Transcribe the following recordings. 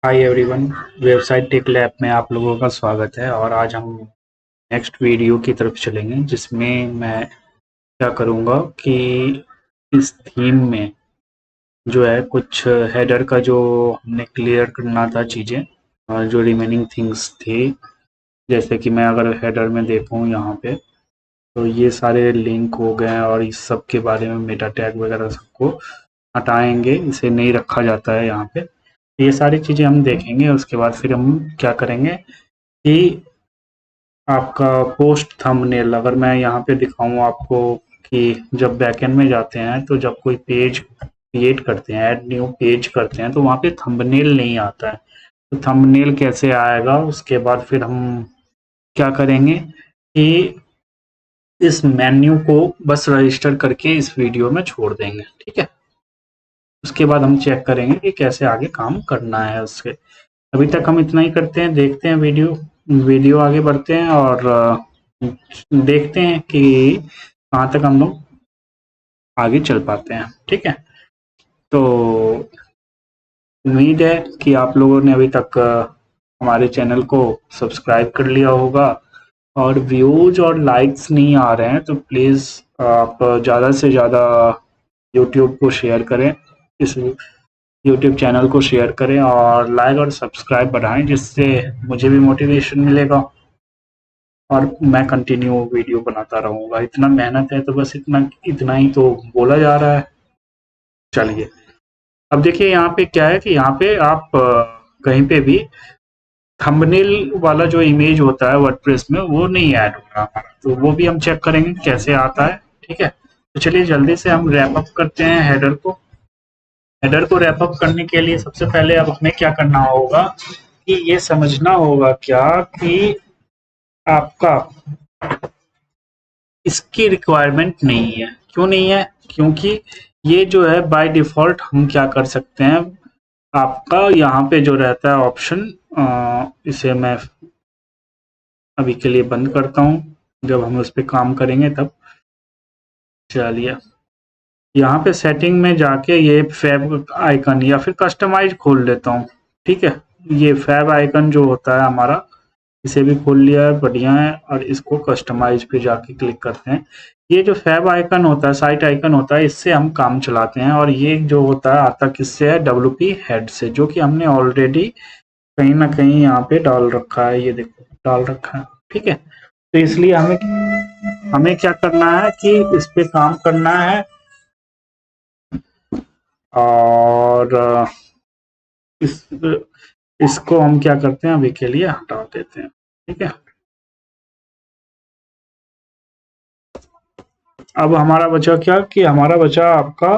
Hi everyone. Website tech lab में आप लोगों का स्वागत है और आज हम नेक्स्ट वीडियो की तरफ चलेंगे जिसमें मैं क्या करूँगा कि इस थीम में जो है कुछ हेडर का जो हमने क्लियर करना था चीज़ें और जो रिमेनिंग थिंग्स थी, जैसे कि मैं अगर हेडर में देखूँ यहाँ पे तो ये सारे लिंक हो गए हैं और इस सब के बारे में मेटा टैग वगैरह सबको हटाएंगे, इसे नहीं रखा जाता है यहाँ पे। ये सारी चीज़ें हम देखेंगे। उसके बाद फिर हम क्या करेंगे कि आपका पोस्ट थंबनेल अगर मैं यहाँ पे दिखाऊँ आपको कि जब बैकएंड में जाते हैं तो जब कोई पेज क्रिएट करते हैं, ऐड न्यू पेज करते हैं, तो वहाँ पे थंबनेल नहीं आता है। तो थंबनेल कैसे आएगा, उसके बाद फिर हम क्या करेंगे कि इस मेन्यू को बस रजिस्टर करके इस वीडियो में छोड़ देंगे, ठीक है। उसके बाद हम चेक करेंगे कि कैसे आगे काम करना है उसके। अभी तक हम इतना ही करते हैं, देखते हैं वीडियो आगे बढ़ते हैं और देखते हैं कि कहाँ तक हम लोग आगे चल पाते हैं, ठीक है। तो उम्मीद है कि आप लोगों ने अभी तक हमारे चैनल को सब्सक्राइब कर लिया होगा और व्यूज और लाइक्स नहीं आ रहे हैं तो प्लीज़ आप ज़्यादा से ज़्यादा यूट्यूब को शेयर करें, इस यूट्यूब चैनल को शेयर करें और लाइक और सब्सक्राइब बढ़ाएं, जिससे मुझे भी मोटिवेशन मिलेगा और मैं कंटिन्यू वीडियो बनाता रहूँगा। इतना मेहनत है तो बस इतना इतना ही तो बोला जा रहा है। चलिए, अब देखिए यहाँ पे क्या है कि यहाँ पे आप कहीं पे भी थंबनेल वाला जो इमेज होता है वर्डप्रेस में वो नहीं ऐड हो रहा हमारा, तो वो भी हम चेक करेंगे कैसे आता है, ठीक है। तो चलिए जल्दी से हम रैप अप करते हैं हेडर को। हेडर को रैप अप करने के लिए सबसे पहले अब हमें क्या करना होगा कि ये समझना होगा क्या कि आपका इसकी रिक्वायरमेंट नहीं है। क्यों नहीं है? क्योंकि ये जो है बाय डिफ़ॉल्ट हम क्या कर सकते हैं, आपका यहाँ पे जो रहता है ऑप्शन, इसे मैं अभी के लिए बंद करता हूँ, जब हम उस पे काम करेंगे तब। चलिए, यहाँ पे सेटिंग में जाके ये फैब आइकन या फिर कस्टमाइज खोल लेता हूँ, ठीक है। ये फैब आइकन जो होता है हमारा, इसे भी खोल लिया है, बढ़िया है। और इसको कस्टमाइज पे जाके क्लिक करते हैं। ये जो फैब आइकन होता है, साइट आइकन होता है, इससे हम काम चलाते हैं और ये जो होता है आता किससे है, डब्ल्यूपी हेड से, जो कि हमने ऑलरेडी कहीं ना कहीं यहाँ पे डाल रखा है। ये देखो डाल रखा है, ठीक है। तो इसलिए हमें हमें क्या करना है कि इस पे काम करना है और इस इसको हम क्या करते हैं, अभी के लिए हटा देते हैं, ठीक है। अब हमारा बचा क्या कि हमारा बचा आपका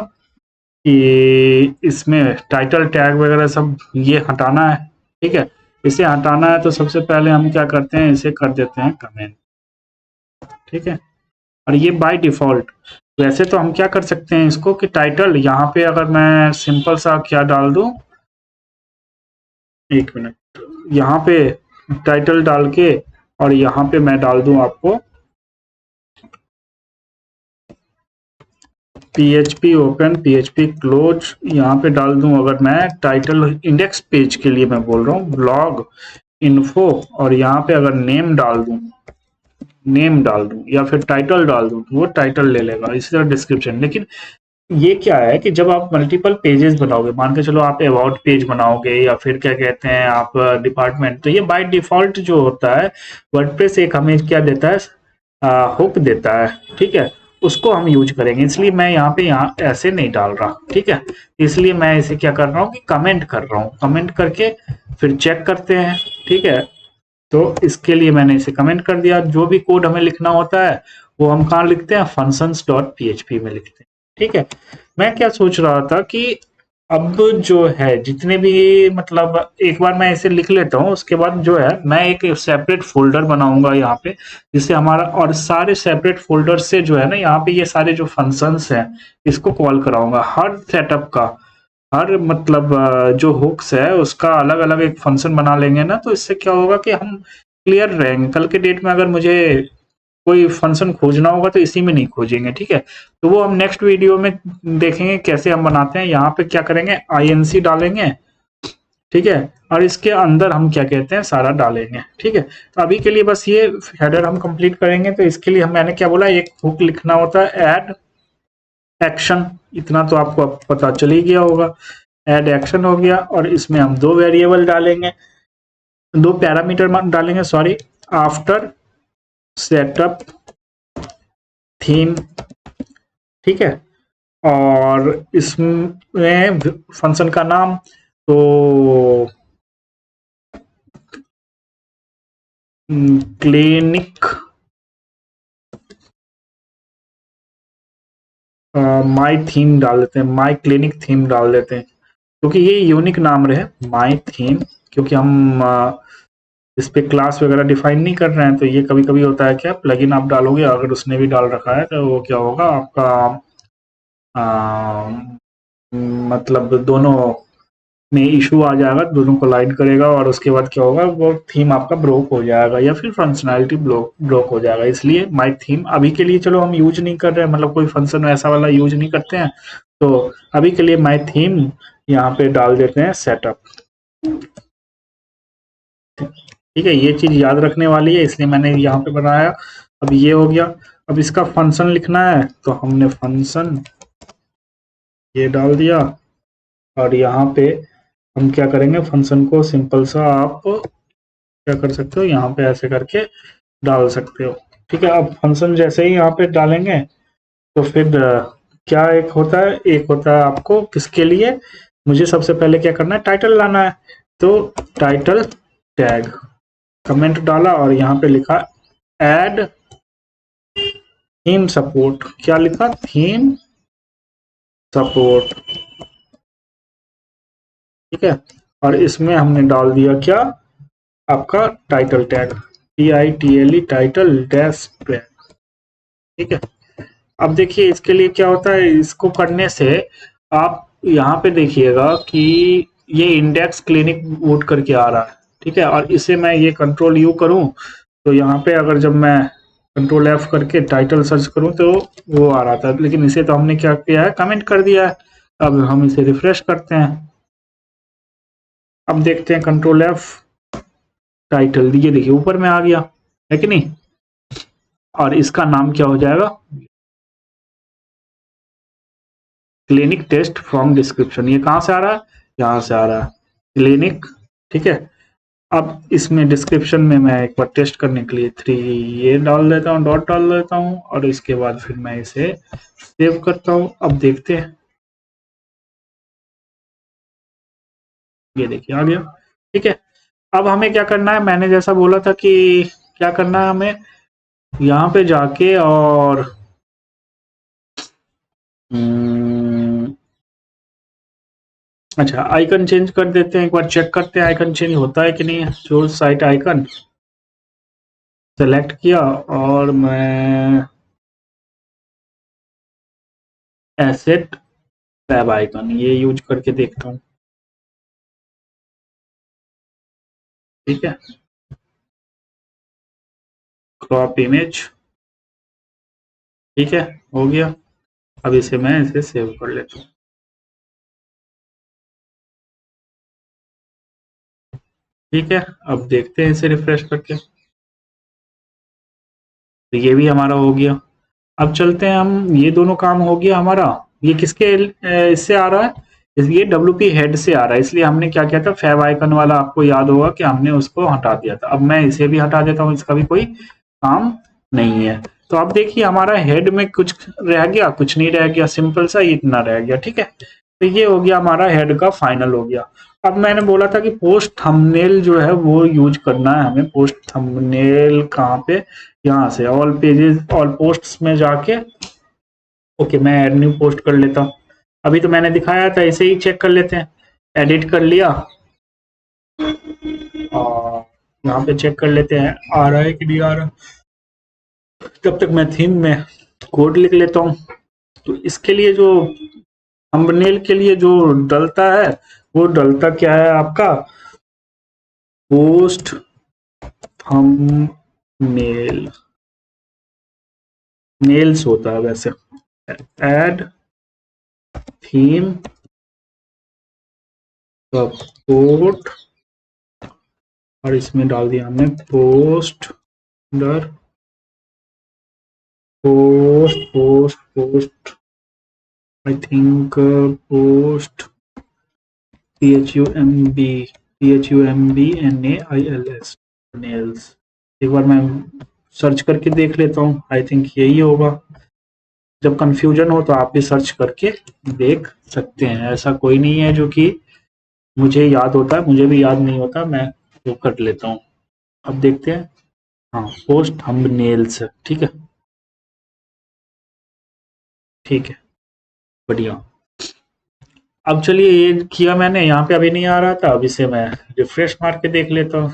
कि इसमें टाइटल टैग वगैरह सब ये हटाना है, ठीक है। इसे हटाना है तो सबसे पहले हम क्या करते हैं, इसे कर देते हैं कमेंट, ठीक है। और ये बाय डिफ़ॉल्ट, वैसे तो हम क्या कर सकते हैं इसको कि टाइटल यहाँ पे अगर मैं सिंपल सा क्या डाल दूँ, एक मिनट, यहाँ पे टाइटल डाल के और यहाँ पे मैं डाल दूँ आपको PHP ओपन PHP क्लोज, यहाँ पे डाल दूं अगर मैं टाइटल इंडेक्स पेज के लिए मैं बोल रहा हूँ ब्लॉग इन्फो, और यहाँ पे अगर नेम डाल दूं या फिर टाइटल डाल दूं तो वो टाइटल ले लेगा, इसी तरह डिस्क्रिप्शन। लेकिन ये क्या है कि जब आप मल्टीपल पेजेस बनाओगे, मान के चलो आप अबाउट पेज बनाओगे या फिर क्या कहते हैं आप डिपार्टमेंट, तो ये बाय डिफॉल्ट जो होता है वर्डप्रेस एक हमें क्या देता है, हुक देता है, ठीक है। उसको हम यूज करेंगे, इसलिए मैं यहाँ ऐसे नहीं डाल रहा, ठीक है। इसलिए मैं इसे क्या कर रहा हूँ कि कमेंट कर रहा हूँ, कमेंट करके फिर चेक करते हैं, ठीक है। तो इसके लिए मैंने इसे कमेंट कर दिया। जो भी कोड हमें लिखना होता है वो हम कहाँ लिखते हैं, functions.php में लिखते हैं, ठीक है। मैं क्या सोच रहा था कि अब जो है जितने भी, मतलब एक बार मैं इसे लिख लेता हूँ, उसके बाद जो है मैं एक सेपरेट फोल्डर बनाऊंगा यहाँ पे, जिससे हमारा और सारे सेपरेट फोल्डर से जो है ना, यहाँ पे ये सारे जो फंक्शंस हैं इसको कॉल कराऊंगा। हर सेटअप का, हर मतलब जो हुक्स है उसका अलग अलग एक फंक्शन बना लेंगे ना, तो इससे क्या होगा कि हम क्लियर रहेंगे। कल के डेट में अगर मुझे कोई फंक्शन खोजना होगा तो इसी में नहीं खोजेंगे, ठीक है। तो वो हम नेक्स्ट वीडियो में देखेंगे कैसे हम बनाते हैं। यहाँ पे क्या करेंगे, INC डालेंगे, ठीक है। और इसके अंदर हम क्या कहते हैं सारा डालेंगे, ठीक है। तो अभी के लिए बस ये हेडर हम कंप्लीट करेंगे। तो इसके लिए मैंने क्या बोला, एक हुक लिखना होता है ऐड एक्शन, इतना तो आपको अब पता चल ही गया होगा। ऐड एक्शन हो गया और इसमें हम दो वेरिएबल डालेंगे, दो पैरामीटर डालेंगे सॉरी, आफ्टर सेटअप थीम, ठीक है। और इसमें फंक्शन का नाम तो क्लिनिक माई थीम डाल देते हैं, माई क्लिनिक थीम डाल देते हैं, क्योंकि ये यूनिक नाम रहे माई थीम। क्योंकि हम इस पे क्लास वगैरह डिफाइन नहीं कर रहे हैं, तो ये कभी कभी होता है क्या प्लगइन आप डालोगे अगर उसने भी डाल रखा है तो वो क्या होगा आपका मतलब दोनों में इशू आ जाएगा, दोनों को लाइन करेगा और उसके बाद क्या होगा वो थीम आपका ब्रोक हो जाएगा या फिर फंक्शनैलिटी ब्रोक हो जाएगा। इसलिए माई थीम अभी के लिए चलो हम यूज नहीं कर रहे हैं, मतलब कोई फंक्शन ऐसा वाला यूज नहीं करते हैं, तो अभी के लिए माई थीम यहाँ पे डाल देते हैं सेटअप, ठीक है। ये चीज याद रखने वाली है इसलिए मैंने यहाँ पे बनाया। अब ये हो गया। अब इसका फंक्शन लिखना है तो हमने फंक्शन ये डाल दिया और यहाँ पे हम क्या करेंगे फंक्शन को सिंपल सा आप क्या कर सकते हो यहाँ पे ऐसे करके डाल सकते हो, ठीक है। अब फंक्शन जैसे ही यहाँ पे डालेंगे तो फिर क्या एक होता है, एक होता है आपको किसके लिए, मुझे सबसे पहले क्या करना है टाइटल लाना है। तो टाइटल टैग कमेंट डाला और यहाँ पे लिखा ऐड थीम सपोर्ट, क्या लिखा थीम सपोर्ट, ठीक है। और इसमें हमने डाल दिया क्या आपका title tag TITLE title dash tag, ठीक है। अब देखिए इसके लिए क्या होता है, इसको करने से आप यहाँ पे देखिएगा कि ये इंडेक्स क्लिनिक वोट करके आ रहा है, ठीक है। और इसे मैं ये कंट्रोल U करूँ तो यहाँ पे अगर जब मैं कंट्रोल F करके टाइटल सर्च करूँ तो वो आ रहा था, लेकिन इसे तो हमने क्या किया है कमेंट कर दिया है। अब हम इसे रिफ्रेश करते हैं, अब देखते हैं कंट्रोल F टाइटल, ये देखिए ऊपर में आ गया है कि नहीं। और इसका नाम क्या हो जाएगा क्लिनिक टेस्ट फ्रॉम डिस्क्रिप्शन, ये कहाँ से आ रहा है यहाँ से आ रहा है क्लिनिक, ठीक है। अब इसमें डिस्क्रिप्शन में मैं एक बार टेस्ट करने के लिए 3 ये डाल देता हूँ, डॉट डाल देता हूँ और इसके बाद फिर मैं इसे सेव करता हूँ। अब देखते हैं, ये देखिए आ गया, ठीक है। अब हमें क्या करना है, मैंने जैसा बोला था कि क्या करना है हमें यहाँ पे जाके और अच्छा आइकन चेंज कर देते हैं, एक बार चेक करते हैं आइकन चेंज होता है कि नहीं। जो साइट आइकन सेलेक्ट किया और मैं एसेट टैब आइकन ये यूज करके देखता हूँ, ठीक है। क्रॉप इमेज, ठीक है, हो गया। अब इसे मैं इसे सेव कर लेता हूँ, ठीक है। अब देखते हैं इसे रिफ्रेश करके, तो ये भी हमारा हो गया। अब चलते हैं हम, ये दोनों काम हो गया हमारा। ये किसके इससे आ रहा है, ये WP हेड से आ रहा है, इसलिए हमने क्या किया था फैब आइकन वाला आपको याद होगा कि हमने उसको हटा दिया था। अब मैं इसे भी हटा देता हूँ, इसका भी कोई काम नहीं है। तो अब देखिए हमारा हेड में कुछ रह गया कुछ नहीं रह गया, सिंपल सा इतना रह गया, ठीक है। तो ये हो गया हमारा हेड का फाइनल हो गया। अब मैंने बोला था कि पोस्ट थंबनेल जो है वो यूज करना है हमें। पोस्ट थंबनेल कहाँ पे, यहाँ से ऑल पेजेस ऑल पोस्ट्स में जाके ओके मैं ऐड न्यू पोस्ट कर लेता हूँ। अभी तो मैंने दिखाया था, ऐसे ही चेक कर लेते हैं। एडिट कर लिया और यहाँ पे चेक कर लेते हैं आ रहा है कि नहीं आ रहा। तब तक मैं थीम में कोड लिख लेता हूँ। तो इसके लिए जो थंबनेल के लिए जो डलता है वो डलता क्या है आपका पोस्ट थंबनेल नेल्स होता है वैसे, ऐड थीम सपोर्ट और इसमें डाल दिया हमने पोस्ट डर post I think post PHUMBNAILS nails. एक बार मैं सर्च करके देख लेता हूँ, आई थिंक यही होगा। जब कंफ्यूजन हो तो आप भी सर्च करके देख सकते हैं, ऐसा कोई नहीं है जो कि मुझे याद होता है, मुझे भी याद नहीं होता, मैं वो कर लेता हूँ। अब देखते हैं, हाँ पोस्ट थंबनेल्स, ठीक है ठीक है बढ़िया। अब चलिए ये किया मैंने, यहाँ पे अभी नहीं आ रहा था, अब इसे मैं रिफ्रेश मार के देख लेता हूँ।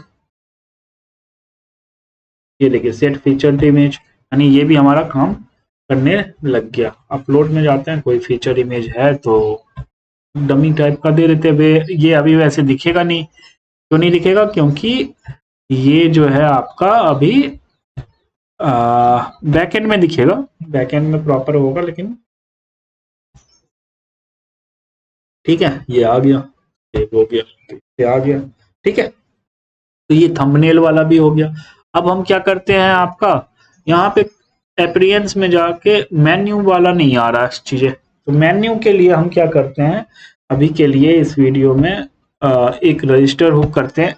ये देखिए सेट फीचर इमेज, यानी ये भी हमारा काम करने लग गया। अपलोड में जाते हैं, कोई फीचर इमेज है तो डमी टाइप का दे देते हैं। ये अभी वैसे दिखेगा नहीं, क्यों नहीं दिखेगा, क्योंकि ये जो है आपका अभी बैकएंड में दिखेगा, बैकएंड में प्रॉपर होगा, लेकिन ठीक है ये आ गया, सेव हो गया, ये आ गया, ठीक है। तो ये थंबनेल वाला भी हो गया। अब हम क्या करते हैं, आपका यहाँ पे अपीयरेंस में जाके मेन्यू वाला नहीं आ रहा है चीजें, तो मेन्यू के लिए हम क्या करते हैं, अभी के लिए इस वीडियो में एक रजिस्टर हुक करते हैं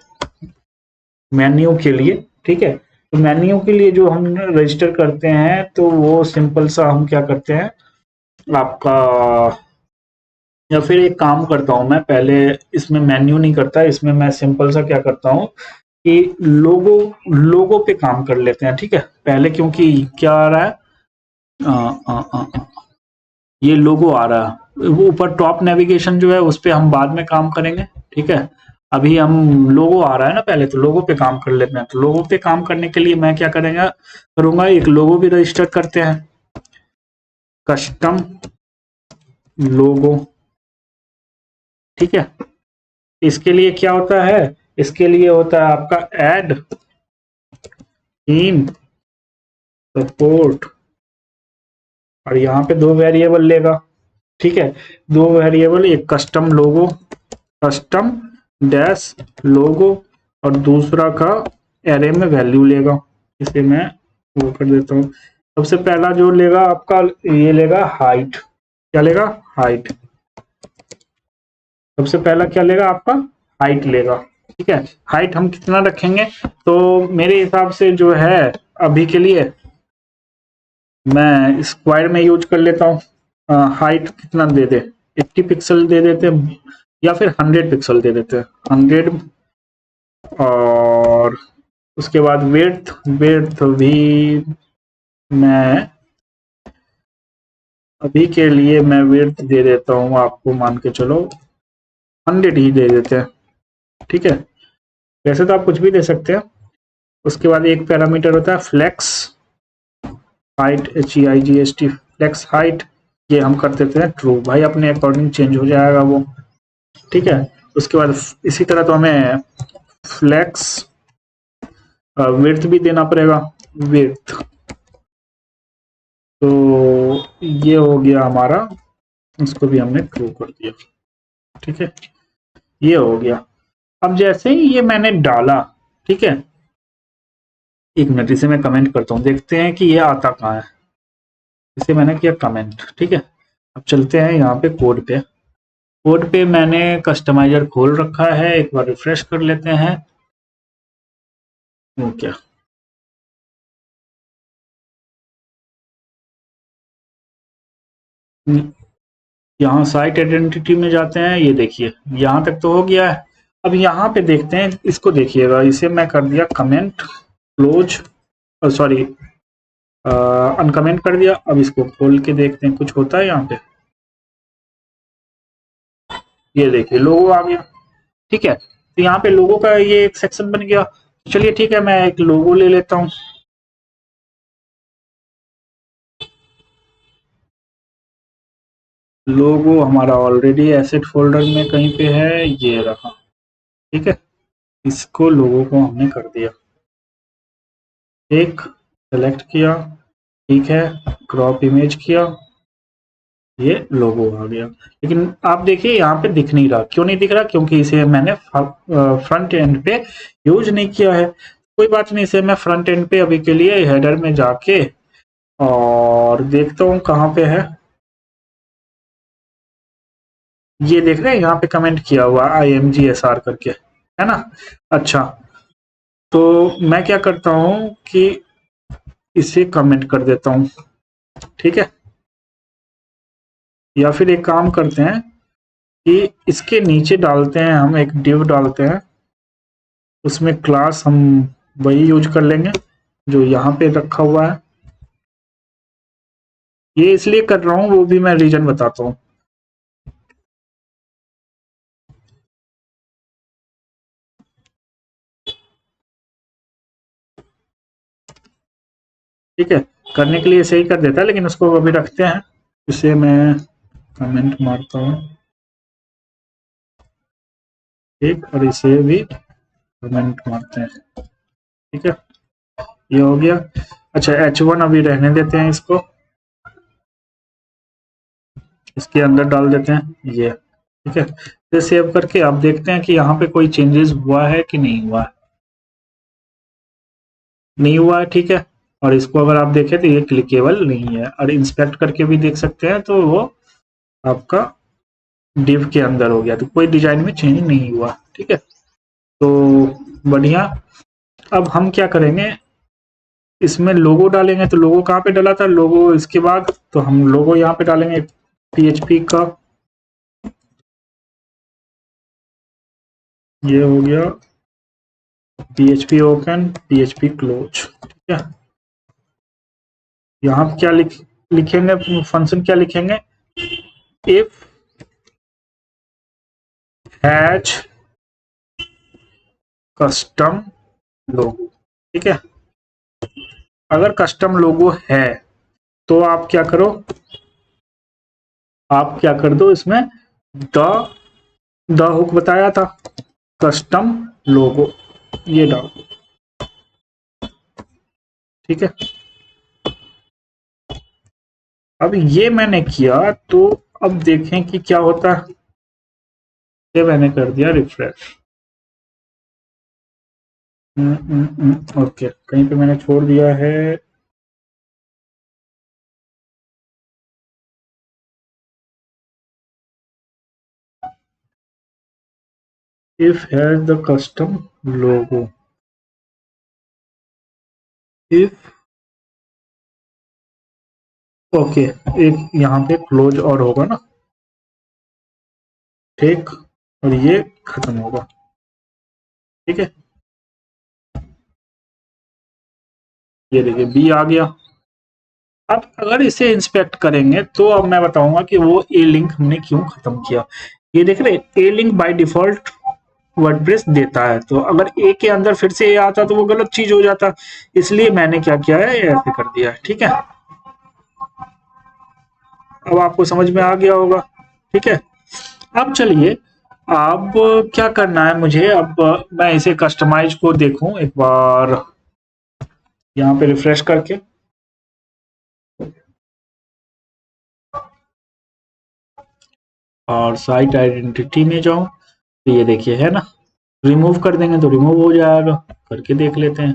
मेन्यू के लिए, ठीक है। तो मेन्यू के लिए जो हम रजिस्टर करते हैं, तो वो सिंपल सा हम क्या करते हैं आपका, या फिर एक काम करता हूं मैं, पहले इसमें मेन्यू नहीं करता, इसमें मैं सिंपल सा क्या करता हूं कि लोगो लोगो पे काम कर लेते हैं, ठीक है पहले, क्योंकि क्या आ रहा है, आ, आ, आ, आ, ये लोगो आ रहा है, वो ऊपर टॉप नेविगेशन जो है उस पर हम बाद में काम करेंगे, ठीक है। अभी हम लोगो आ रहा है ना पहले, तो लोगो पे काम कर लेते हैं। तो लोगो पे काम करने के लिए मैं क्या करूंगा, एक लोगो भी रजिस्टर करते हैं, कस्टम लोगो, ठीक है। इसके लिए क्या होता है, इसके लिए होता है आपका ऐड थीम सपोर्ट, और यहाँ पे दो वेरिएबल लेगा, ठीक है। दो वेरिएबल, एक कस्टम लोगो, कस्टम डैश लोगो, और दूसरा का एरे में वैल्यू लेगा। इसे मैं वो कर देता हूँ। सबसे पहला जो लेगा आपका, ये लेगा हाइट, क्या लेगा, हाइट। सबसे पहला क्या लेगा आपका, हाइट लेगा, ठीक है। हाइट हम कितना रखेंगे, तो मेरे हिसाब से जो है अभी के लिए मैं स्क्वायर में यूज कर लेता हूँ। हाइट कितना दे दे, 80 पिक्सल दे देते हैं, या फिर 100 पिक्सल दे देते हैं, 100। और उसके बाद विड्थ, विड्थ भी मैं अभी के लिए मैं विड्थ दे देता हूँ आपको, मान के चलो 100 ही दे देते हैं, ठीक है। वैसे तो आप कुछ भी दे सकते हैं। उसके बाद एक पैरामीटर होता है flex height, HEIGHT, flex height, ये हम कर देते हैं ट्रू, भाई अपने अकॉर्डिंग चेंज हो जाएगा वो, ठीक है। उसके बाद इसी तरह तो हमें फ्लेक्स विड्थ भी देना पड़ेगा, विड्थ, तो ये हो गया हमारा, इसको भी हमने ट्रू कर दिया, ठीक है ये हो गया। अब जैसे ही ये मैंने डाला, ठीक है, एक मिनट इसे मैं कमेंट करता हूँ, देखते हैं कि ये आता कहाँ है। इसे मैंने किया कमेंट, ठीक है। अब चलते हैं यहाँ पे कोड पे, कोड पे मैंने कस्टमाइजर खोल रखा है, एक बार रिफ्रेश कर लेते हैं। क्या यहाँ साइट आइडेंटिटी में जाते हैं, ये देखिए यहाँ तक तो हो गया है। अब यहाँ पे देखते हैं, इसको देखिएगा, इसे मैं कर दिया कमेंट क्लोज, सॉरी अनकमेंट कर दिया। अब इसको खोल के देखते हैं कुछ होता है यहाँ पे, ये देखिए लोगो आ गया, ठीक है। तो यहाँ पे लोगो का ये एक सेक्शन बन गया। चलिए ठीक है, मैं एक लोगो ले लेता हूँ। लोगो हमारा ऑलरेडी एसेट फोल्डर में कहीं पे है, ये रहा, ठीक है। इसको लोगो को हमने कर दिया, एक सेलेक्ट किया, ठीक है, क्रॉप इमेज किया, ये लोगो आ गया। लेकिन आप देखिए यहाँ पे दिख नहीं रहा, क्यों नहीं दिख रहा? क्योंकि इसे मैंने फ्रंट एंड पे यूज नहीं किया है। कोई बात नहीं, इसे मैं फ्रंट एंड पे अभी के लिए हेडर में जाके और देखता हूँ कहाँ पे है। ये देख रहे हैं यहाँ पे कमेंट किया हुआ IMGSR करके, है ना? अच्छा, तो मैं क्या करता हूँ कि इसे कमेंट कर देता हूँ, ठीक है? या फिर एक काम करते हैं कि इसके नीचे डालते हैं, हम एक डिव डालते हैं, उसमें क्लास हम वही यूज कर लेंगे जो यहाँ पे रखा हुआ है। ये इसलिए कर रहा हूँ, वो भी मैं रीजन बताता हूँ। ठीक है, करने के लिए सही कर देता है, लेकिन उसको अभी रखते हैं। इसे मैं कमेंट मारता हूँ, ठीक, और इसे भी कमेंट मारते हैं, ठीक है? ये हो गया। अच्छा, H1 अभी रहने देते हैं, इसको इसके अंदर डाल देते हैं ये, ठीक है? फिर सेव करके आप देखते हैं कि यहाँ पे कोई चेंजेस हुआ है कि नहीं हुआ है। नहीं हुआ है, ठीक है। और इसको अगर आप देखें तो ये क्लिकेबल नहीं है, और इंस्पेक्ट करके भी देख सकते हैं तो वो आपका डिव के अंदर हो गया, तो कोई डिजाइन में चेंज नहीं हुआ, ठीक है? तो बढ़िया। अब हम क्या करेंगे, इसमें लोगो डालेंगे। तो लोगो कहाँ पे डाला था? लोगो इसके बाद तो हम लोगो यहाँ पे डालेंगे PHP का। ये हो गया PHP ओपन, PHP क्लोज, ठीक है? यहाँ क्या लिखेंगे, फंक्शन क्या लिखेंगे? इफ हैज कस्टम लोगो, ठीक है? अगर कस्टम लोगो है तो आप क्या करो, आप क्या कर दो, इसमें द हुक बताया था, कस्टम लोगो, ये डाल, ठीक है? अब ये मैंने किया, तो अब देखें कि क्या होता है। ये मैंने कर दिया रिफ्रेश। ओके, कहीं पे मैंने छोड़ दिया है। if has the custom logo, if okay, एक यहाँ पे क्लोज और होगा ना, ठीक, और ये खत्म होगा, ठीक है? ये देखिए बी आ गया। अब अगर इसे इंस्पेक्ट करेंगे तो अब मैं बताऊंगा कि वो ए लिंक हमने क्यों खत्म किया। ये देख रहे, ए लिंक बाय डिफॉल्ट वर्डप्रेस देता है, तो अगर ए के अंदर फिर से ए आता तो वो गलत चीज हो जाता, इसलिए मैंने क्या किया है, ऐसे कर दिया है, ठीक है? अब आपको समझ में आ गया होगा, ठीक है? अब चलिए, अब क्या करना है मुझे, अब मैं इसे कस्टमाइज को देखूं एक बार, यहाँ पे रिफ्रेश करके। और साइट आइडेंटिटी में जाऊं तो ये देखिए है ना, रिमूव कर देंगे तो रिमूव हो जाएगा, करके देख लेते हैं।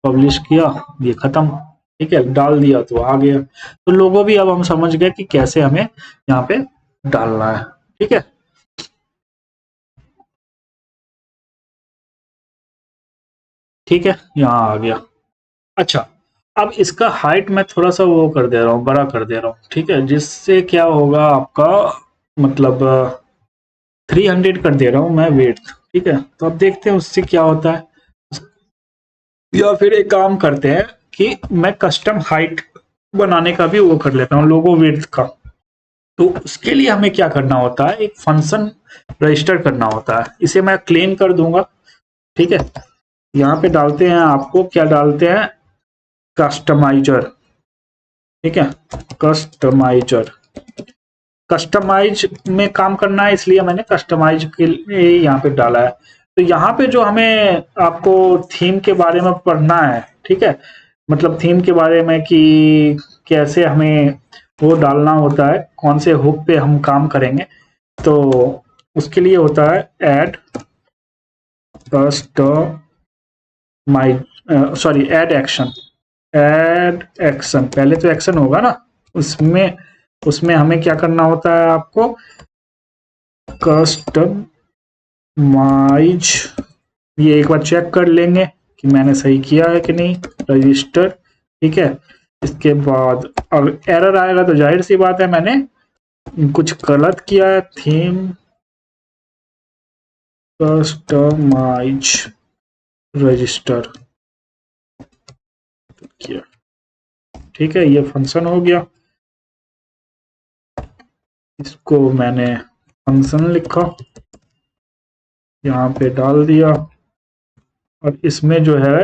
पब्लिश किया, ये खत्म, ठीक है? डाल दिया तो आ गया। तो लोगों भी अब हम समझ गए कि कैसे हमें यहाँ पे डालना है, ठीक है? ठीक है, यहाँ आ गया। अच्छा, अब इसका हाइट मैं थोड़ा सा वो कर दे रहा हूँ, बड़ा कर दे रहा हूँ, ठीक है? जिससे क्या होगा आपका, मतलब 300 कर दे रहा हूँ मैं वेट, ठीक है? तो अब देखते हैं उससे क्या होता है। या फिर एक काम करते हैं कि मैं कस्टम हाइट बनाने का भी वो कर लेता हूँ, लोगो विड्थ का। तो उसके लिए हमें क्या करना होता है, एक फंक्शन रजिस्टर करना होता है। इसे मैं क्लीन कर दूंगा, ठीक है? यहाँ पे डालते हैं, आपको क्या डालते हैं, कस्टमाइजर, ठीक है? कस्टमाइजर, कस्टमाइज में काम करना है, इसलिए मैंने कस्टमाइज के लिए यहाँ पे डाला है। तो यहाँ पे जो हमें आपको थीम के बारे में पढ़ना है, ठीक है? मतलब थीम के बारे में कि कैसे हमें वो डालना होता है, कौन से हुक पे हम काम करेंगे। तो उसके लिए होता है add add action. Add action, पहले तो एक्शन होगा ना, उसमें उसमें हमें क्या करना होता है, आपको कस्टमाइज, ये एक बार चेक कर लेंगे कि मैंने सही किया है कि नहीं, रजिस्टर, ठीक है। इसके बाद अब एरर आएगा तो जाहिर सी बात है मैंने कुछ गलत किया है। थीम कस्टमाइज रजिस्टर किया, ठीक है, ये फंक्शन हो गया। इसको मैंने फंक्शन लिखा, यहाँ पे डाल दिया, और इसमें जो है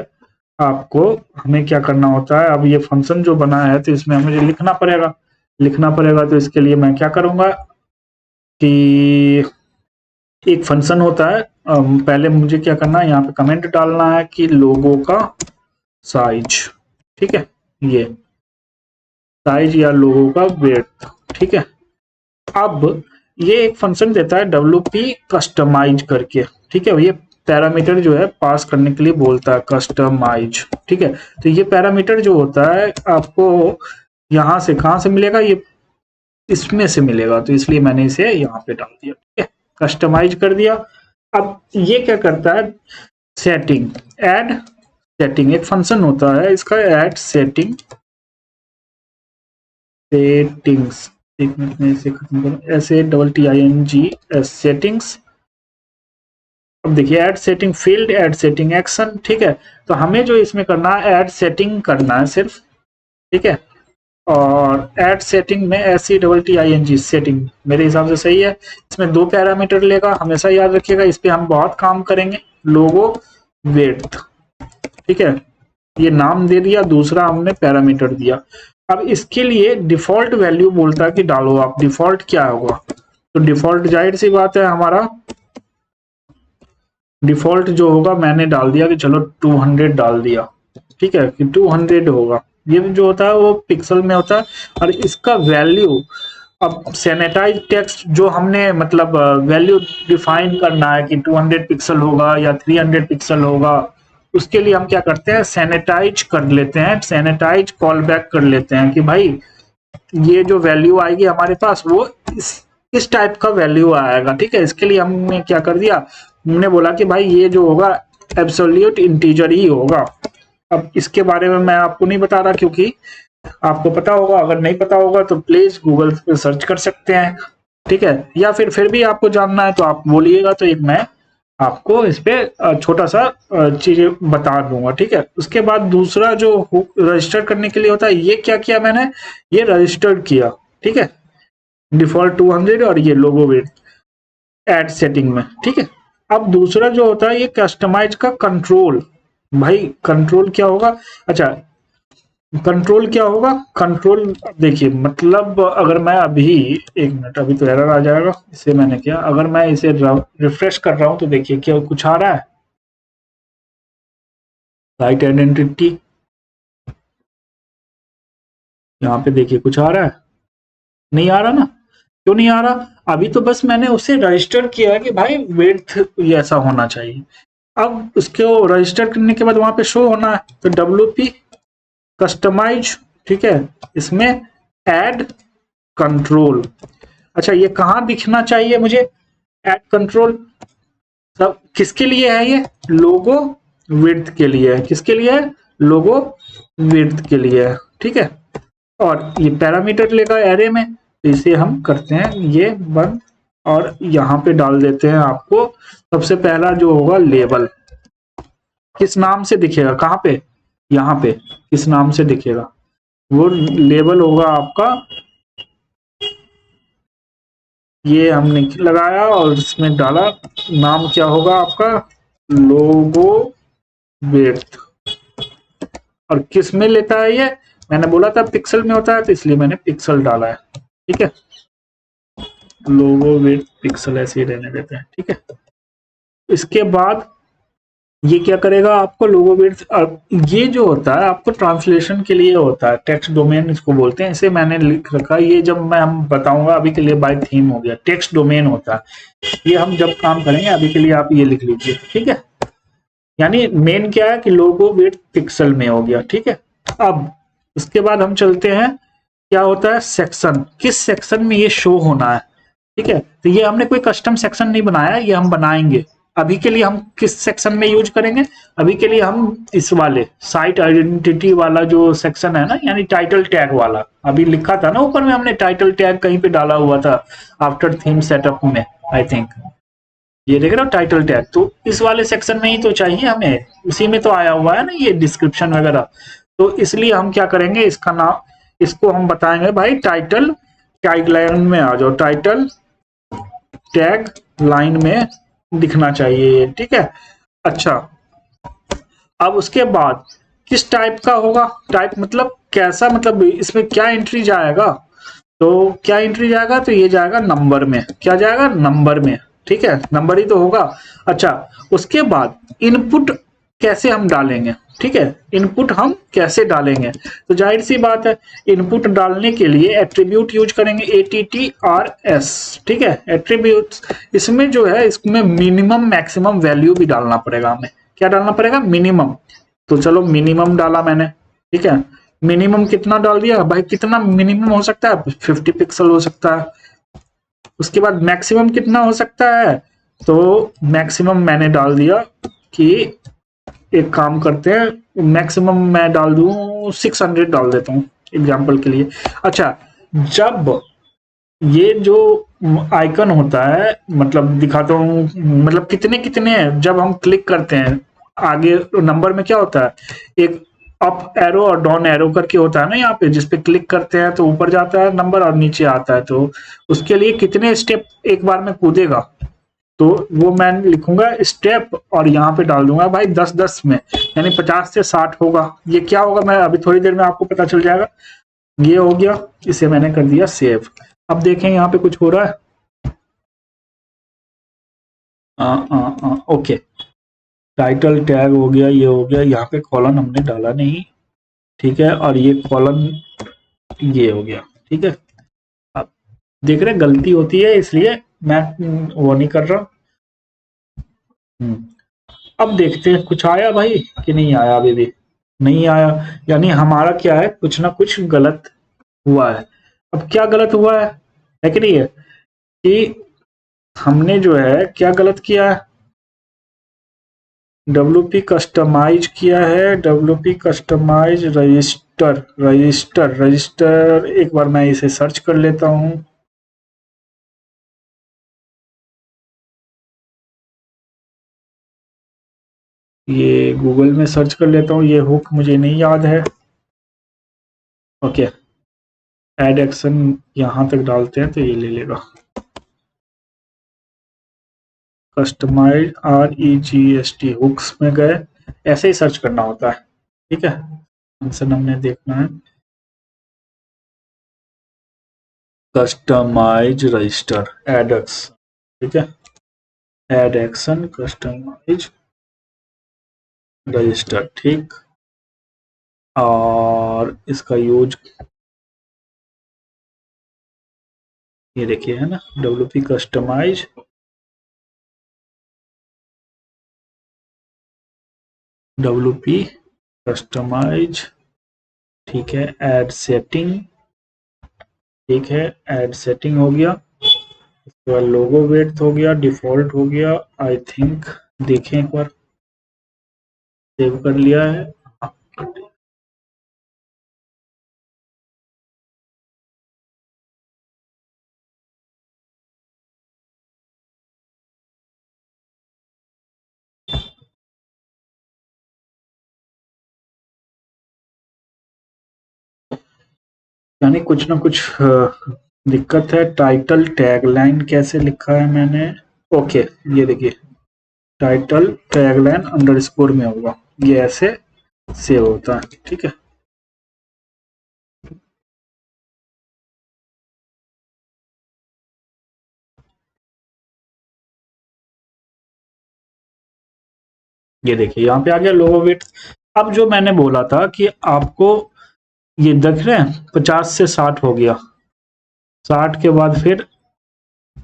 आपको हमें क्या करना होता है, अब ये फंक्शन जो बना है तो इसमें हमें लिखना पड़ेगा। तो इसके लिए मैं क्या करूंगा कि एक फंक्शन होता है, पहले मुझे क्या करना है, यहाँ पे कमेंट डालना है कि लोगो का साइज, ठीक है, ये साइज या लोगो का वेट, ठीक है। अब ये एक फंक्शन देता है WP कस्टमाइज करके, ठीक है, ये पैरामीटर जो है पास करने के लिए बोलता है कस्टमाइज, ठीक है। तो ये पैरामीटर जो होता है आपको यहाँ से कहाँ से मिलेगा, ये इसमें से मिलेगा, तो इसलिए मैंने इसे यहाँ पे डाल दिया, ठीक है, कस्टमाइज कर दिया। अब ये क्या करता है, सेटिंग, ऐड सेटिंग, एक फंक्शन होता है इसका, ऐड सेटिंग, सेटिंग्स, एक मिनट में इसे खत्म करूं, SATTINGS सेटिंग्स। अब देखिए add setting field, add setting action, ठीक है। तो हमें जो इसमें करना है, ऐड सेटिंग करना है सिर्फ, ठीक है। और ऐड सेटिंग में SATTING सेटिंग मेरे हिसाब से सही है। इसमें 2 पैरामीटर लेगा, हमेशा याद रखिएगा, इस पे हम बहुत काम करेंगे। लोगो विड्थ, ठीक है, ये नाम दे दिया, दूसरा हमने पैरामीटर दिया। अब इसके लिए डिफॉल्ट वैल्यू बोलता है कि डालो आप, डिफॉल्ट क्या होगा, तो डिफॉल्ट जाहिर सी बात है हमारा डिफॉल्ट जो होगा मैंने डाल दिया कि चलो 200 डाल दिया, ठीक है, कि 200 होगा। ये जो होता है वो पिक्सल में होता है, और इसका वैल्यू, अब सैनिटाइज टेक्स्ट जो हमने मतलब वैल्यू डिफाइन करना है कि 200 पिक्सल होगा या 300 पिक्सल होगा, उसके लिए हम क्या करते हैं, सैनिटाइज कर लेते हैं, सैनिटाइज कॉल बैक कर लेते हैं कि भाई ये जो वैल्यू आएगी हमारे पास वो इस टाइप का वैल्यू आएगा, ठीक है। इसके लिए हमने क्या कर दिया, हमने बोला कि भाई ये जो होगा एब्सोल्यूट इंटीजर ही होगा। अब इसके बारे में मैं आपको नहीं बता रहा क्योंकि आपको पता होगा, अगर नहीं पता होगा तो प्लीज गूगल पे सर्च कर सकते हैं, ठीक है, या फिर भी आपको जानना है तो आप बोलिएगा, तो एक मैं आपको इस पे छोटा सा चीज बता दूंगा, ठीक है। उसके बाद दूसरा जो रजिस्टर करने के लिए होता है, ये क्या किया मैंने, ये रजिस्टर्ड किया, ठीक है, डिफॉल्ट 200 और ये लोगो वेट एड सेटिंग में, ठीक है। अब दूसरा जो होता है ये कस्टमाइज का कंट्रोल, भाई कंट्रोल क्या होगा, अच्छा कंट्रोल क्या होगा, कंट्रोल देखिए मतलब अगर मैं अभी, एक मिनट, अभी तो एरर आ जाएगा, इसे मैंने किया, अगर मैं इसे रिफ्रेश कर रहा हूं तो देखिए क्या कुछ आ रहा है, साइट आइडेंटिटी, यहाँ पे देखिए कुछ आ रहा है, नहीं आ रहा ना, क्यों नहीं आ रहा, अभी तो बस मैंने उसे रजिस्टर किया है कि भाई विड्थ ऐसा होना चाहिए। अब उसको रजिस्टर करने के बाद वहां पे शो होना है, तो WP कस्टमाइज, ठीक है, इसमें ऐड कंट्रोल, अच्छा ये कहाँ दिखना चाहिए मुझे, ऐड कंट्रोल, सब किसके लिए है, ये लोगो विड्थ के लिए है, किसके लिए है, लोगो विड्थ के लिए है, ठीक है। और ये पैरामीटर लेगा एरे में, तो इसे हम करते हैं ये बंद, और यहाँ पे डाल देते हैं आपको सबसे पहला जो होगा लेबल, किस नाम से दिखेगा, कहाँ पे, यहाँ पे किस नाम से दिखेगा, वो लेबल होगा आपका, ये हमने लगाया और इसमें डाला, नाम क्या होगा आपका, लोगो विड्थ, और किस में लेता है ये, मैंने बोला था पिक्सल में होता है, तो इसलिए मैंने पिक्सल डाला है, ठीक है, लोगो विड्थ पिक्सल ऐसे ही रहने देते हैं, ठीक है। इसके बाद ये क्या करेगा आपको लोगो विड्थ, ये जो होता है आपको ट्रांसलेशन के लिए होता है, टेक्स्ट डोमेन इसको बोलते हैं, इसे मैंने लिख रखा है। ये जब मैं हम बताऊंगा, अभी के लिए बाय थीम हो गया, टेक्स्ट डोमेन होता है ये, हम जब काम करेंगे। अभी के लिए आप ये लिख लीजिए, ठीक है। यानी मेन क्या है कि लोगो विड्थ पिक्सल में हो गया, ठीक है। अब उसके बाद हम चलते हैं, क्या होता है सेक्शन, किस सेक्शन में ये शो होना है, ठीक है। तो ये हमने कोई कस्टम सेक्शन नहीं बनाया, ये हम बनाएंगे। अभी के लिए हम किस सेक्शन में यूज करेंगे, अभी के लिए हम इस वाले साइट आइडेंटिटी वाला जो सेक्शन है ना, यानी टाइटल टैग वाला, अभी लिखा था ना ऊपर में हमने टाइटल टैग कहीं पे डाला हुआ था आफ्टर थीम सेटअप में, आई थिंक ये देख रहे हो टाइटल टैग, तो इस वाले सेक्शन में ही तो चाहिए हमें, उसी में तो आया हुआ है ना ये डिस्क्रिप्शन वगैरह। तो इसलिए हम क्या करेंगे, इसका नाम, इसको हम बताएंगे भाई टाइटल टैग लाइन में आ जाओ, टाइटल टैग लाइन में दिखना चाहिए, ठीक है। अच्छा, अब उसके बाद किस टाइप का होगा, टाइप मतलब कैसा, मतलब इसमें क्या एंट्री जाएगा, तो क्या एंट्री जाएगा, तो ये जाएगा नंबर में, क्या जाएगा नंबर में, ठीक है, नंबर ही तो होगा। अच्छा, उसके बाद इनपुट कैसे हम डालेंगे, ठीक है, इनपुट हम कैसे डालेंगे, तो जाहिर सी बात है इनपुट डालने के लिए एट्रीब्यूट यूज करेंगे, ATTRS, ठीक है, एट्रीब्यूट। इसमें जो है, इसमें मिनिमम मैक्सिमम वैल्यू भी डालना पड़ेगा हमें, क्या डालना पड़ेगा, मिनिमम। तो चलो मिनिमम डाला मैंने, ठीक है। मिनिमम कितना डाल दिया भाई, कितना मिनिमम हो सकता है, 50 पिक्सल हो सकता है। उसके बाद मैक्सिमम कितना हो सकता है, तो मैक्सिमम मैंने डाल दिया कि, एक काम करते हैं, मैक्सिमम मैं डाल दूं 600 डाल देता हूँ एग्जाम्पल के लिए। अच्छा, जब ये जो आइकन होता है, मतलब दिखाता हूँ, मतलब कितने कितने हैं, जब हम क्लिक करते हैं आगे नंबर में क्या होता है, एक अप एरो और डाउन एरो करके होता है ना यहाँ पे, जिसपे क्लिक करते हैं तो ऊपर जाता है नंबर और नीचे आता है, तो उसके लिए कितने स्टेप एक बार में कूदेगा, तो वो मैं लिखूंगा स्टेप और यहाँ पे डाल दूंगा भाई 10-10 में, यानी 50 से 60 होगा। ये क्या होगा, मैं अभी थोड़ी देर में आपको पता चल जाएगा। ये हो गया, इसे मैंने कर दिया सेव। अब देखें यहाँ पे कुछ हो रहा है, ओके, टाइटल टैग हो गया, ये हो गया, यहाँ पे कॉलन हमने डाला नहीं, ठीक है, और ये कॉलन ये हो गया, ठीक है। अब देख रहे गलती होती है, इसलिए मैं वो नहीं कर रहा। अब देखते हैं कुछ आया भाई कि नहीं आया, अभी भी नहीं आया, यानी हमारा क्या है, कुछ ना कुछ गलत हुआ है। अब क्या गलत हुआ है कि नहीं है, कि हमने जो है क्या गलत किया है, WP कस्टमाइज किया है, WP कस्टमाइज रजिस्टर, रजिस्टर एक बार मैं इसे सर्च कर लेता हूँ। ये गूगल में सर्च कर लेता हूँ, ये हुक मुझे नहीं याद है। ओके, एड एक्शन यहाँ तक डालते हैं तो ये ले लेगा, कस्टमाइज REGST हुक्स में गए, ऐसे ही सर्च करना होता है, ठीक है। फंक्शन हमने देखना है, कस्टमाइज रजिस्टर एडक्स, ठीक है, एड एक्शन कस्टमाइज रजिस्टर, ठीक। और इसका यूज ये देखिए है ना, WP कस्टमाइज, WP कस्टमाइज, ठीक है, एड सेटिंग, ठीक है, एड सेटिंग हो गया, उसके बाद लोगो विड्थ हो गया, डिफॉल्ट हो गया, आई थिंक, देखें एक बार, सेव कर लिया है। यानी कुछ ना कुछ दिक्कत है। टाइटल टैगलाइन कैसे लिखा है मैंने, ओके, ये देखिए टाइटल टैगलाइन अंडरस्कोर में होगा, ये ऐसे सेव होता है, ठीक है। ये देखिए यहाँ पे आ गया लोगो वेट। अब जो मैंने बोला था कि आपको ये देख रहे हैं 50 से 60 हो गया, 60 के बाद फिर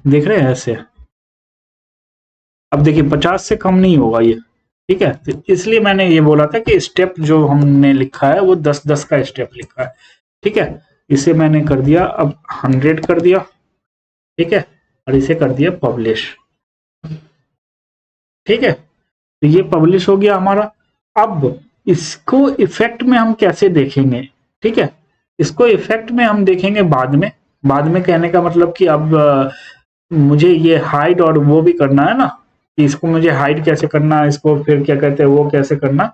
देख रहे हैं ऐसे, अब देखिए 50 से कम नहीं होगा ये, ठीक है। तो इसलिए मैंने ये बोला था कि स्टेप जो हमने लिखा है वो 10-10 का स्टेप लिखा है, ठीक है। इसे मैंने कर दिया, अब 100 कर दिया, ठीक है, और इसे कर दिया पब्लिश, ठीक है। तो ये पब्लिश हो गया हमारा। अब इसको इफेक्ट में हम कैसे देखेंगे, ठीक है, इसको इफेक्ट में हम देखेंगे बाद में। बाद में कहने का मतलब कि अब मुझे ये हाइड और वो भी करना है ना, कि इसको मुझे हाइड कैसे करना, इसको फिर क्या कहते हैं वो कैसे करना।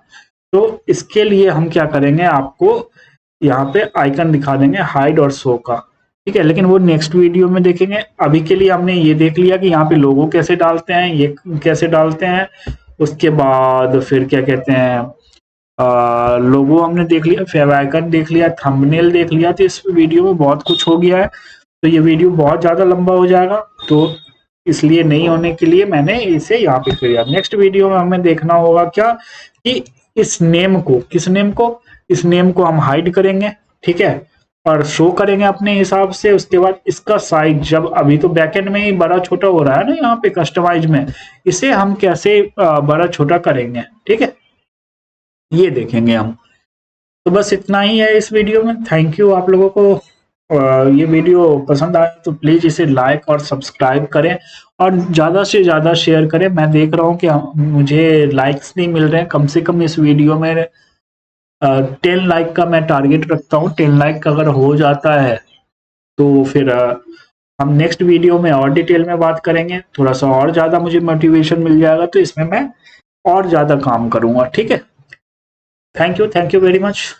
तो इसके लिए हम क्या करेंगे, आपको यहाँ पे आइकन दिखा देंगे हाइड और शो का, ठीक है। लेकिन वो नेक्स्ट वीडियो में देखेंगे। अभी के लिए हमने ये देख लिया कि यहाँ पे लोगो कैसे डालते हैं, ये कैसे डालते हैं। उसके बाद फिर क्या कहते हैं, लोगो हमने देख लिया, फेव आइकन देख लिया, थंबनेल देख लिया। तो इस वीडियो में बहुत कुछ हो गया है, तो ये वीडियो बहुत ज्यादा लंबा हो जाएगा, तो इसलिए नहीं होने के लिए मैंने इसे यहाँ पे किया। नेक्स्ट वीडियो में हमें देखना होगा क्या, कि इस नेम को, किस नेम को, इस नेम को हम हाइड करेंगे, ठीक है, और शो करेंगे अपने हिसाब से। उसके बाद इसका साइज, जब अभी तो बैकएंड में ही बड़ा छोटा हो रहा है ना यहाँ पे कस्टमाइज में, इसे हम कैसे बड़ा छोटा करेंगे, ठीक है, ये देखेंगे हम। तो बस इतना ही है इस वीडियो में। थैंक यू आप लोगों को। ये वीडियो पसंद आए तो प्लीज इसे लाइक और सब्सक्राइब करें, और ज्यादा से ज्यादा शेयर करें। मैं देख रहा हूँ कि मुझे लाइक्स नहीं मिल रहे हैं। कम से कम इस वीडियो में 10 लाइक का मैं टारगेट रखता हूँ। 10 लाइक अगर हो जाता है तो फिर हम नेक्स्ट वीडियो में और डिटेल में बात करेंगे। थोड़ा सा और ज्यादा मुझे मोटिवेशन मिल जाएगा, तो इसमें मैं और ज्यादा काम करूंगा, ठीक है। Thank you very much.